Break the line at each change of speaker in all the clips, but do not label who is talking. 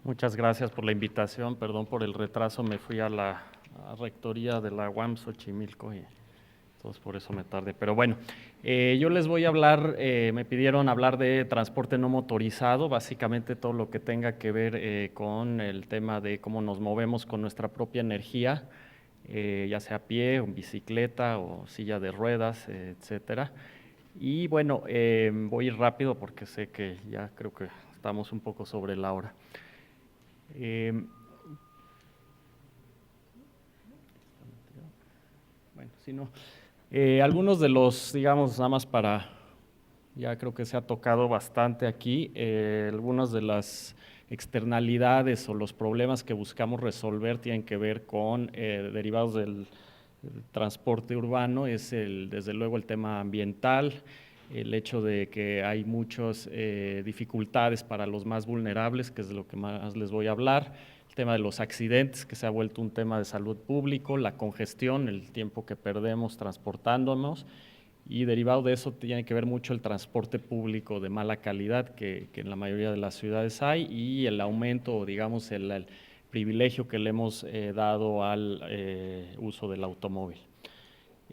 Muchas gracias por la invitación. Perdón por el retraso, me fui a la rectoría de la UAM Xochimilco y entonces por eso me tardé. Pero bueno, yo les voy a hablar, me pidieron hablar de transporte no motorizado, básicamente todo lo que tenga que ver con el tema de cómo nos movemos con nuestra propia energía, ya sea a pie, o en bicicleta o silla de ruedas, etcétera. Y bueno, voy a ir rápido porque sé que ya creo que estamos un poco sobre la hora. Eh, bueno, si no, algunos de los, digamos, nada más para, ya creo que se ha tocado bastante aquí, algunas de las externalidades o los problemas que buscamos resolver tienen que ver con derivados del transporte urbano, es desde luego el tema ambiental, el hecho de que hay muchas dificultades para los más vulnerables, que es de lo que más les voy a hablar, el tema de los accidentes, que se ha vuelto un tema de salud público, la congestión, el tiempo que perdemos transportándonos, y derivado de eso tiene que ver mucho el transporte público de mala calidad que en la mayoría de las ciudades hay, y el aumento, digamos, el privilegio que le hemos dado al uso del automóvil.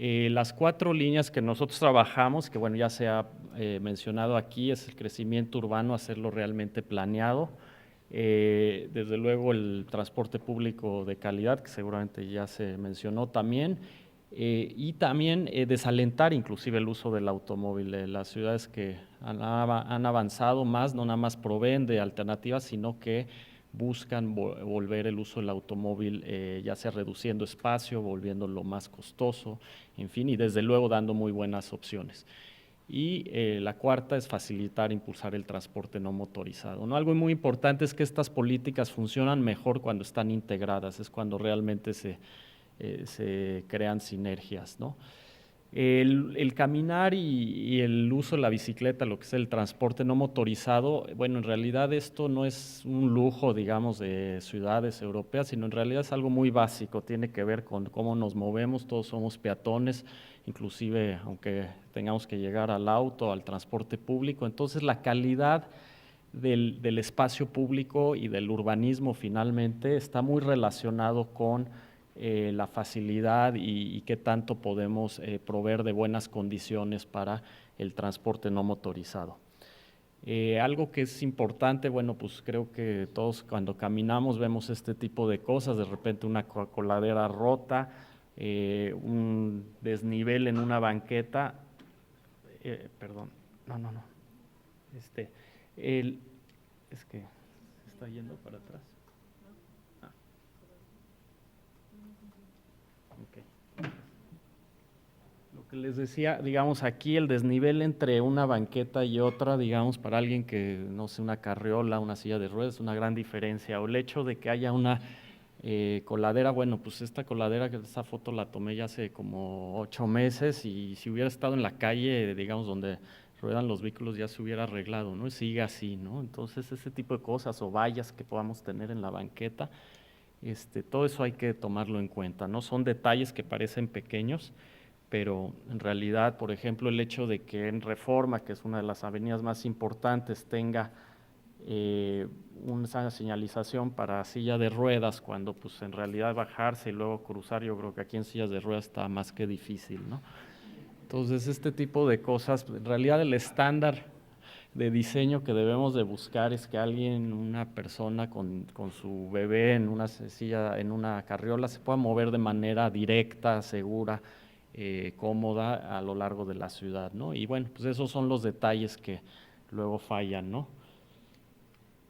Las 4 líneas que nosotros trabajamos, que bueno, ya se ha mencionado aquí, es el crecimiento urbano, hacerlo realmente planeado. Desde luego el transporte público de calidad, que seguramente ya se mencionó también, y también desalentar inclusive el uso del automóvil. Las ciudades que han avanzado más, no nada más proveen de alternativas, sino que buscan volver el uso del automóvil, ya sea reduciendo espacio, volviéndolo más costoso, en fin, y desde luego dando muy buenas opciones. Y la cuarta es facilitar, impulsar el transporte no motorizado, ¿no? Algo muy importante es que estas políticas funcionan mejor cuando están integradas, es cuando realmente se crean sinergias, ¿no? El caminar y el uso de la bicicleta, lo que es el transporte no motorizado, bueno, en realidad esto no es un lujo, digamos, de ciudades europeas, sino en realidad es algo muy básico, tiene que ver con cómo nos movemos, todos somos peatones, inclusive aunque tengamos que llegar al auto, al transporte público, entonces la calidad del espacio público y del urbanismo finalmente está muy relacionado con la facilidad y qué tanto podemos proveer de buenas condiciones para el transporte no motorizado. Algo que es importante, bueno, pues creo que todos cuando caminamos vemos este tipo de cosas, de repente una coladera rota, un desnivel en una banqueta, perdón, no, este, el, es que se está yendo para atrás. Ah, ok. Lo que les decía, digamos, aquí el desnivel entre una banqueta y otra, digamos, para alguien que, no sé, una carriola, una silla de ruedas, una gran diferencia. O el hecho de que haya una coladera, bueno, pues esta coladera, esta foto la tomé ya hace como 8 meses y si hubiera estado en la calle, digamos, donde ruedan los vehículos ya se hubiera arreglado, ¿no? Y sigue así, ¿no? Entonces, ese tipo de cosas o vallas que podamos tener en la banqueta, todo eso hay que tomarlo en cuenta, ¿no? Son detalles que parecen pequeños, pero en realidad, por ejemplo, el hecho de que en Reforma, que es una de las avenidas más importantes, tenga eh, una señalización para silla de ruedas, cuando pues en realidad bajarse y luego cruzar, yo creo que aquí en sillas de ruedas está más que difícil, ¿no? Entonces, este tipo de cosas, en realidad el estándar de diseño que debemos de buscar es que alguien, una persona con su bebé en una silla, en una carriola, se pueda mover de manera directa, segura, cómoda a lo largo de la ciudad, ¿no? Y bueno, pues esos son los detalles que luego fallan, ¿no?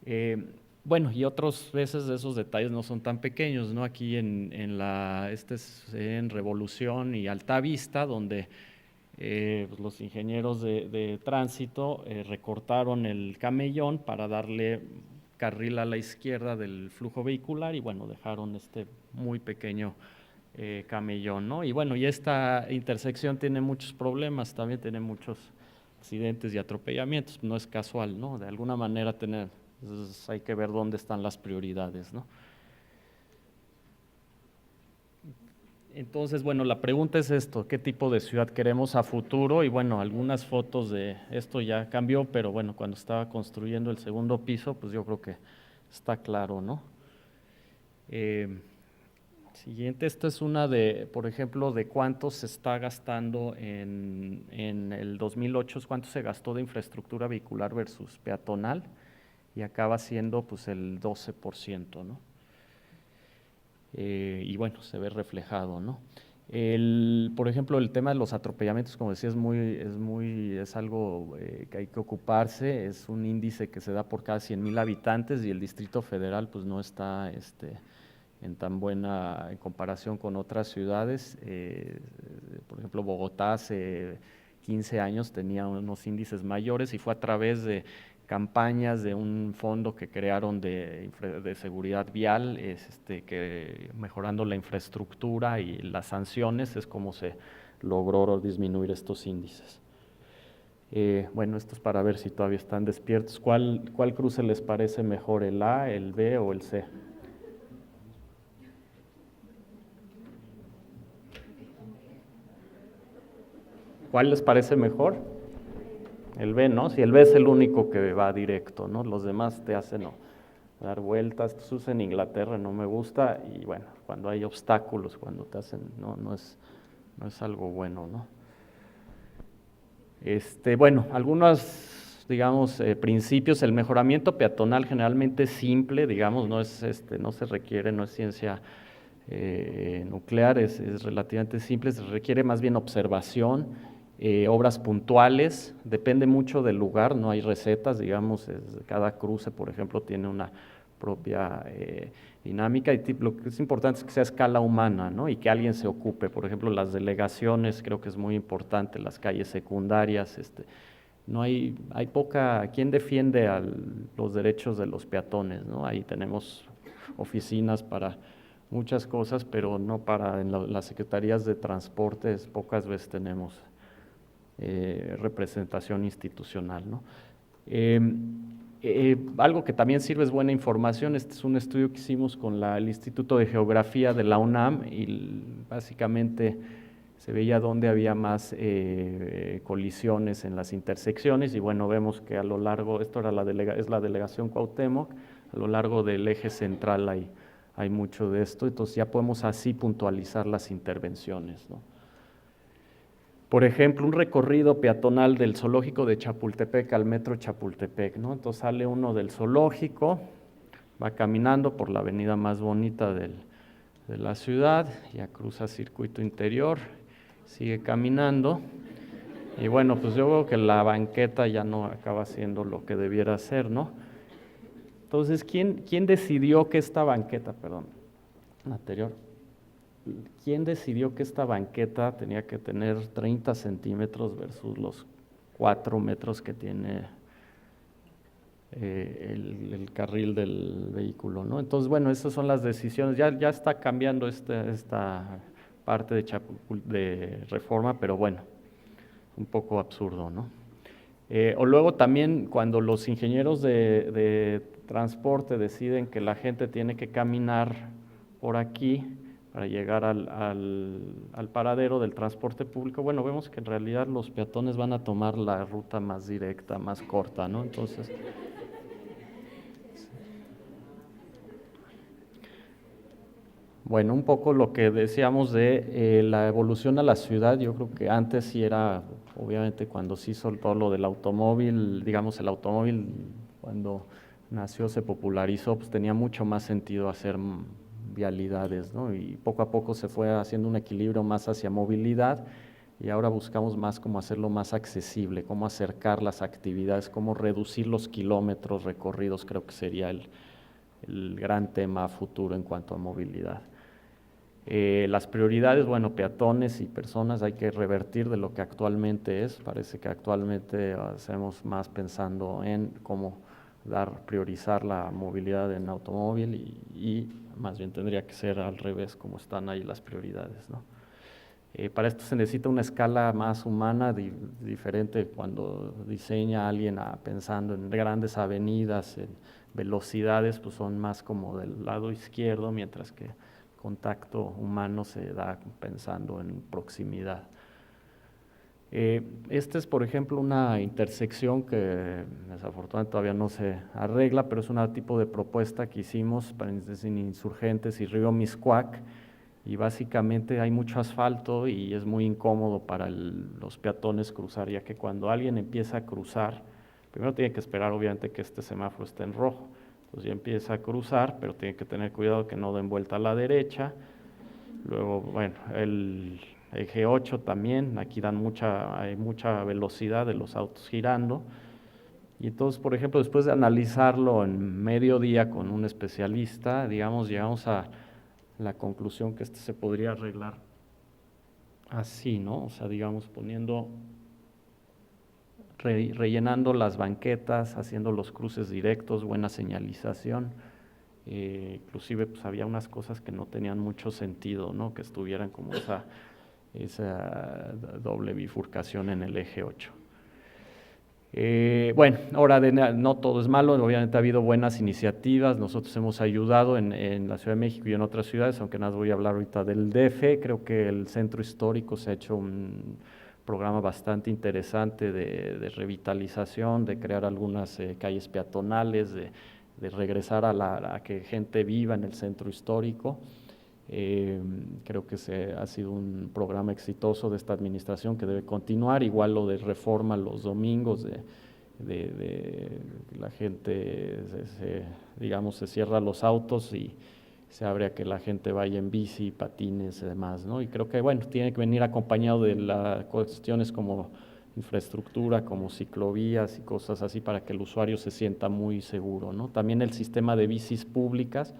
Eh, bueno, y otras veces esos detalles no son tan pequeños, ¿no? Aquí este es en Revolución y Altavista, donde pues los ingenieros de tránsito recortaron el camellón para darle carril a la izquierda del flujo vehicular y bueno, dejaron este muy pequeño camellón, ¿no? Y bueno, y esta intersección tiene muchos problemas, también tiene muchos accidentes y atropellamientos, no es casual, ¿no? De alguna manera entonces hay que ver dónde están las prioridades, ¿no? Entonces, bueno, la pregunta es esto, ¿qué tipo de ciudad queremos a futuro? Y bueno, algunas fotos de esto ya cambió, pero bueno, cuando estaba construyendo el segundo piso, pues yo creo que está claro, ¿no? Siguiente, esta es una de, por ejemplo, de cuánto se está gastando en el 2008, cuánto se gastó de infraestructura vehicular versus peatonal, y acaba siendo pues el 12%, ¿no? Y bueno, se ve reflejado, ¿no? Por ejemplo, el tema de los atropellamientos, como decía, es algo que hay que ocuparse. Es un índice que se da por cada 100,000 habitantes y el Distrito Federal pues no está en tan buena en comparación con otras ciudades. Por ejemplo, Bogotá hace 15 años tenía unos índices mayores y fue a través de campañas de un fondo que crearon de seguridad vial, que mejorando la infraestructura y las sanciones es como se logró disminuir estos índices. Bueno, esto es para ver si todavía están despiertos. ¿Cuál cruce les parece mejor, el A, el B o el C? ¿Cuál les parece mejor? El B, ¿no? Si el B es el único que va directo, ¿no? Los demás te hacen dar vueltas. Esto se usa en Inglaterra, no me gusta. Y bueno, cuando hay obstáculos, cuando te hacen, no es algo bueno, ¿no? Bueno, algunos, digamos, principios. El mejoramiento peatonal generalmente es simple, digamos, no se requiere, no es ciencia nuclear, es relativamente simple, se requiere más bien observación, obras puntuales, depende mucho del lugar, no hay recetas, digamos, cada cruce, por ejemplo, tiene una propia dinámica, y lo que es importante es que sea a escala humana, ¿no? Y que alguien se ocupe. Por ejemplo, las delegaciones, creo que es muy importante, las calles secundarias, no hay poca, ¿quién defiende los derechos de los peatones, ¿no? Ahí tenemos oficinas para muchas cosas, pero no para en las secretarías de transportes, pocas veces tenemos representación institucional, ¿no? Algo que también sirve es buena información. Este es un estudio que hicimos con el Instituto de Geografía de la UNAM y básicamente se veía dónde había más colisiones en las intersecciones, y bueno, vemos que a lo largo, esto era es la delegación Cuauhtémoc, a lo largo del eje central hay mucho de esto, entonces ya podemos así puntualizar las intervenciones, ¿no? Por ejemplo, un recorrido peatonal del zoológico de Chapultepec al metro Chapultepec, ¿no? Entonces sale uno del zoológico, va caminando por la avenida más bonita de la ciudad, ya cruza circuito interior, sigue caminando, y bueno, pues yo veo que la banqueta ya no acaba siendo lo que debiera ser, ¿no? Entonces, ¿quién decidió que esta banqueta, perdón, anterior, quién decidió que esta banqueta tenía que tener 30 centímetros versus los 4 metros que tiene el carril del vehículo, ¿no? Entonces, bueno, esas son las decisiones. Ya está cambiando esta parte de reforma, pero bueno, un poco absurdo, ¿no? O luego también cuando los ingenieros de transporte deciden que la gente tiene que caminar por aquí para llegar al paradero del transporte público, bueno, vemos que en realidad los peatones van a tomar la ruta más directa, más corta, ¿no? Entonces, bueno, un poco lo que decíamos de la evolución a la ciudad. Yo creo que antes sí era, obviamente cuando se hizo todo lo del automóvil, digamos el automóvil cuando nació, se popularizó, pues tenía mucho más sentido hacer vialidades, ¿no? Y poco a poco se fue haciendo un equilibrio más hacia movilidad, y ahora buscamos más cómo hacerlo más accesible, cómo acercar las actividades, cómo reducir los kilómetros recorridos. Creo que sería el gran tema futuro en cuanto a movilidad. Las prioridades, bueno, peatones y personas hay que revertir de lo que actualmente es. Parece que actualmente hacemos más pensando en cómo priorizar la movilidad en automóvil, y más bien tendría que ser al revés, como están ahí las prioridades, ¿no? Para esto se necesita una escala más humana, diferente cuando diseña alguien pensando en grandes avenidas, en velocidades, pues son más como del lado izquierdo, mientras que contacto humano se da pensando en proximidad. Esta es, por ejemplo, una intersección que desafortunadamente todavía no se arregla, pero es un tipo de propuesta que hicimos para Insurgentes y Río Miscuac, y básicamente hay mucho asfalto y es muy incómodo para los peatones cruzar, ya que cuando alguien empieza a cruzar, primero tiene que esperar obviamente que este semáforo esté en rojo, entonces ya empieza a cruzar, pero tiene que tener cuidado que no den vuelta a la derecha. Luego, bueno, el eje 8 también, aquí hay mucha velocidad de los autos girando. Y entonces, por ejemplo, después de analizarlo en mediodía con un especialista, digamos, llegamos a la conclusión que se podría arreglar así, ¿no? O sea, digamos, rellenando las banquetas, haciendo los cruces directos, buena señalización. Inclusive pues había unas cosas que no tenían mucho sentido, ¿no? Que estuvieran como esa doble bifurcación en el eje 8. Bueno, ahora no todo es malo, obviamente ha habido buenas iniciativas, nosotros hemos ayudado en la Ciudad de México y en otras ciudades, aunque nada voy a hablar ahorita del DF. Creo que el centro histórico se ha hecho un programa bastante interesante de revitalización, de crear algunas calles peatonales, de regresar a que gente viva en el centro histórico. Creo que ha sido un programa exitoso de esta administración que debe continuar, igual lo de reforma los domingos, la gente, digamos, se cierra los autos y se abre a que la gente vaya en bici, patines y demás, ¿no? Y creo que, bueno, tiene que venir acompañado de las cuestiones como infraestructura, como ciclovías y cosas así para que el usuario se sienta muy seguro, ¿no? También el sistema de bicis públicas,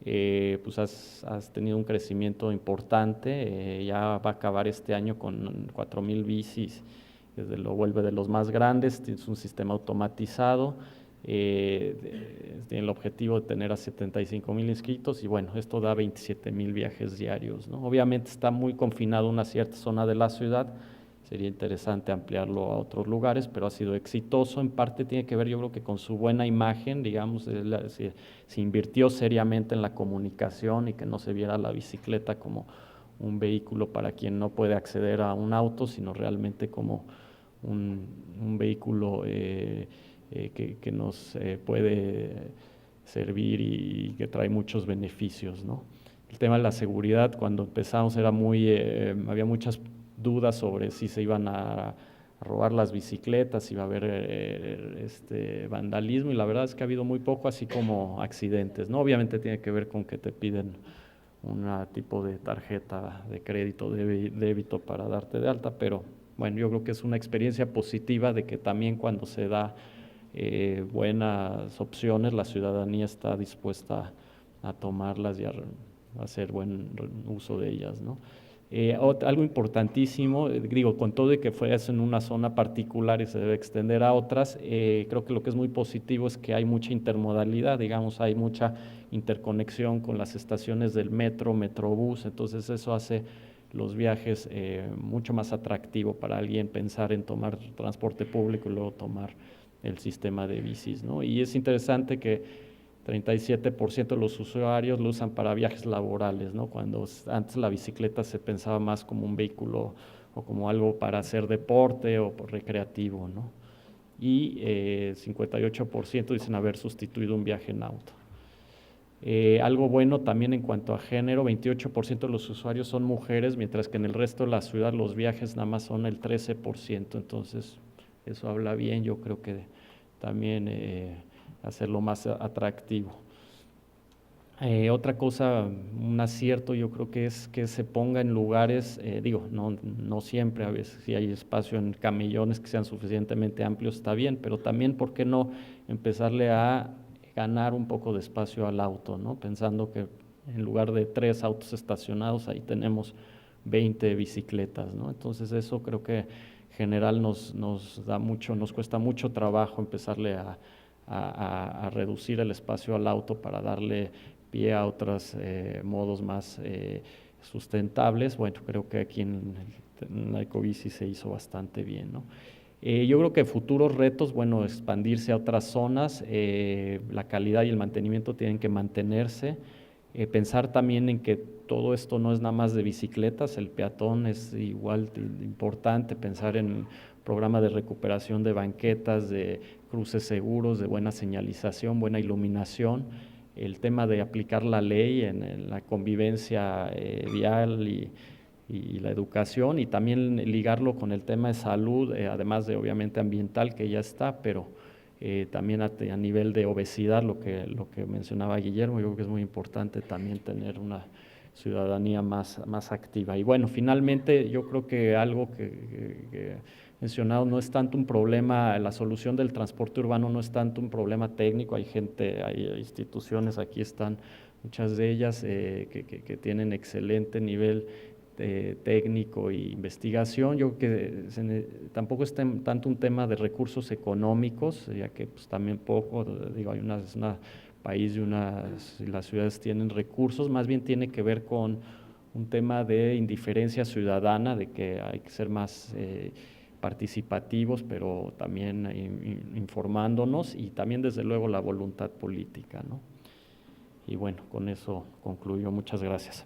pues has tenido un crecimiento importante, ya va a acabar este año con 4,000 bicis, lo vuelve de los más grandes, es un sistema automatizado, tiene el objetivo de tener a 75,000 inscritos y bueno, esto da 27,000 viajes diarios, ¿no? Obviamente está muy confinado a una cierta zona de la ciudad, sería interesante ampliarlo a otros lugares, pero ha sido exitoso. En parte tiene que ver, yo creo que con su buena imagen, digamos, se invirtió seriamente en la comunicación y que no se viera la bicicleta como un vehículo para quien no puede acceder a un auto, sino realmente como un vehículo que nos puede servir y que trae muchos beneficios, ¿no? El tema de la seguridad, cuando empezamos había muchas dudas sobre si se iban a robar las bicicletas, si iba a haber vandalismo, y la verdad es que ha habido muy poco, así como accidentes, ¿no? Obviamente tiene que ver con que te piden un tipo de tarjeta de crédito, de débito para darte de alta, pero bueno, yo creo que es una experiencia positiva de que también cuando se da buenas opciones, la ciudadanía está dispuesta a tomarlas y a hacer buen uso de ellas, ¿no? Algo importantísimo, digo, con todo y que fue en una zona particular y se debe extender a otras, creo que lo que es muy positivo es que hay mucha intermodalidad, digamos, hay mucha interconexión con las estaciones del metro, metrobús, entonces eso hace los viajes mucho más atractivo para alguien pensar en tomar transporte público y luego tomar el sistema de bicis, ¿no? Y es interesante que 37% de los usuarios lo usan para viajes laborales, ¿no? Cuando antes la bicicleta se pensaba más como un vehículo o como algo para hacer deporte o recreativo, ¿no? Y 58% dicen haber sustituido un viaje en auto. Algo bueno también en cuanto a género, 28% de los usuarios son mujeres, mientras que en el resto de la ciudad los viajes nada más son el 13%, entonces eso habla bien, yo creo que también hacerlo más atractivo. Otra cosa, un acierto yo creo que es que se ponga en lugares, no siempre, a veces si hay espacio en camellones que sean suficientemente amplios está bien, pero también, ¿por qué no empezarle a ganar un poco de espacio al auto, ¿no? Pensando que en lugar de 3 autos estacionados, ahí tenemos 20 bicicletas, ¿no? Entonces eso creo que en general nos cuesta mucho trabajo empezarle a reducir el espacio al auto para darle pie a otros modos más sustentables. Bueno, creo que aquí en la Ecobici se hizo bastante bien, ¿no? Yo creo que futuros retos, bueno, expandirse a otras zonas, la calidad y el mantenimiento tienen que mantenerse. pensar también en que todo esto no es nada más de bicicletas, el peatón es igual importante, pensar en programa de recuperación de banquetas, de cruces seguros, de buena señalización, buena iluminación, el tema de aplicar la ley en la convivencia vial y la educación, y también ligarlo con el tema de salud, además de obviamente ambiental que ya está, pero también a nivel de obesidad, lo que mencionaba Guillermo, yo creo que es muy importante también tener una ciudadanía más activa. Y bueno, finalmente yo creo que algo que mencionado no es tanto un problema, la solución del transporte urbano no es tanto un problema técnico, hay gente, hay instituciones, aquí están muchas de ellas que tienen excelente nivel técnico e investigación. Yo creo que tampoco es tanto un tema de recursos económicos, ya que pues, también poco, digo, hay una país y las ciudades tienen recursos, más bien tiene que ver con un tema de indiferencia ciudadana, de que hay que ser más participativos, pero también informándonos, y también desde luego la voluntad política, ¿no? Y bueno, con eso concluyo. Muchas gracias.